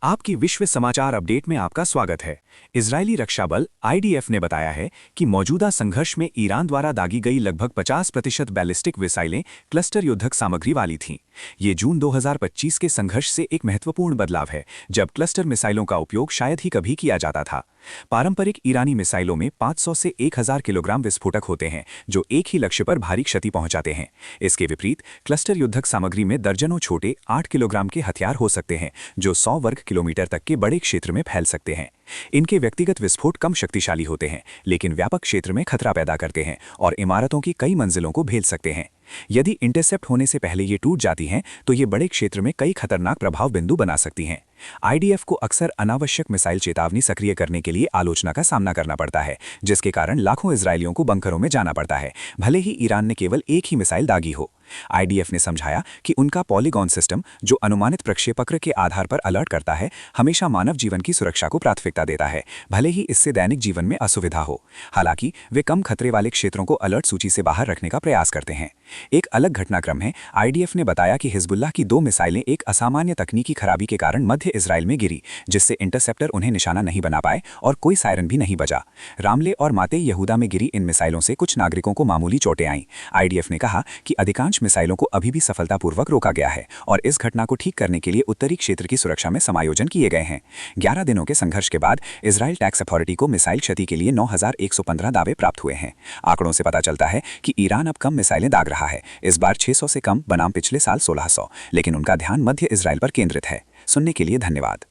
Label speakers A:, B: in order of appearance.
A: आपकी विश्व समाचार अपडेट में आपका स्वागत है। इजरायली रक्षा बल आईडीएफ ने बताया है कि मौजूदा संघर्ष में ईरान द्वारा दागी गई लगभग 50% बैलिस्टिक मिसाइलें क्लस्टर युद्धक सामग्री वाली थीं। ये जून 2025 के संघर्ष से एक महत्वपूर्ण बदलाव है, जब क्लस्टर मिसाइलों का उपयोग शायद ही कभी किया जाता था। पारंपरिक ईरानी मिसाइलों में 500 से 1000 किलोग्राम विस्फोटक होते हैं, जो एक ही लक्ष्य पर भारी क्षति पहुंचाते हैं। इसके विपरीत क्लस्टर युद्धक सामग्री में दर्जनों छोटे 8 किलोग्राम के हथियार हो सकते हैं, जो 100 वर्ग किलोमीटर तक के बड़े क्षेत्र में फैल सकते हैं। इनके व्यक्तिगत विस्फोट कम शक्तिशाली होते हैं, लेकिन व्यापक क्षेत्र में खतरा पैदा करते हैं और इमारतों की कई मंजिलों को भेज सकते हैं। यदि इंटरसेप्ट होने से पहले ये टूट जाती हैं, तो ये बड़े क्षेत्र में कई खतरनाक प्रभाव बिंदु बना सकती हैं। आईडीएफ को अक्सर अनावश्यक मिसाइल चेतावनी सक्रिय करने के लिए आलोचना का सामना करना पड़ता है, जिसके कारण लाखों इजरायलियों को बंकरों में जाना पड़ता है, भले ही ईरान ने केवल एक ही मिसाइल दागी हो। आईडीएफ ने समझाया कि उनका पॉलीगॉन सिस्टम, जो अनुमानित प्रक्षेपक्र के आधार पर अलर्ट करता है, हमेशा मानव जीवन की सुरक्षा को प्राथमिकता देता है, भले ही इससे दैनिक जीवन में असुविधा हो। हालांकि वे कम खतरे वाले क्षेत्रों को अलर्ट सूची से बाहर रखने का प्रयास करते हैं। एक अलग घटनाक्रम है। आईडीएफ ने बताया कि हिजबुल्लाह की 2 मिसाइलें एक असामान्य तकनीकी खराबी के कारण मध्य इजराइल में गिरी, जिससे इंटरसेप्टर उन्हें निशाना नहीं बना पाए और कोई सायरन भी नहीं बजा। रामले और माते यहूदा में गिरी इन मिसाइलों से कुछ नागरिकों को मामूली चोटें आईं। आईडीएफ ने कहा कि अधिकांश मिसाइलों को अभी भी सफलतापूर्वक रोका गया है और इस घटना को ठीक करने के लिए उत्तरी क्षेत्र की सुरक्षा में समायोजन किए गए हैं। 11 दिनों के संघर्ष के बाद इजराइल टैक्स अथॉरिटी को मिसाइल क्षति के लिए 9115 दावे प्राप्त हुए हैं। आंकड़ों से पता चलता है कि ईरान अब कम मिसाइलें दाग रहा है, इस बार 600 से कम बनाम पिछले साल 1600, लेकिन उनका ध्यान मध्य इजराइल पर केंद्रित है। सुनने के लिए धन्यवाद।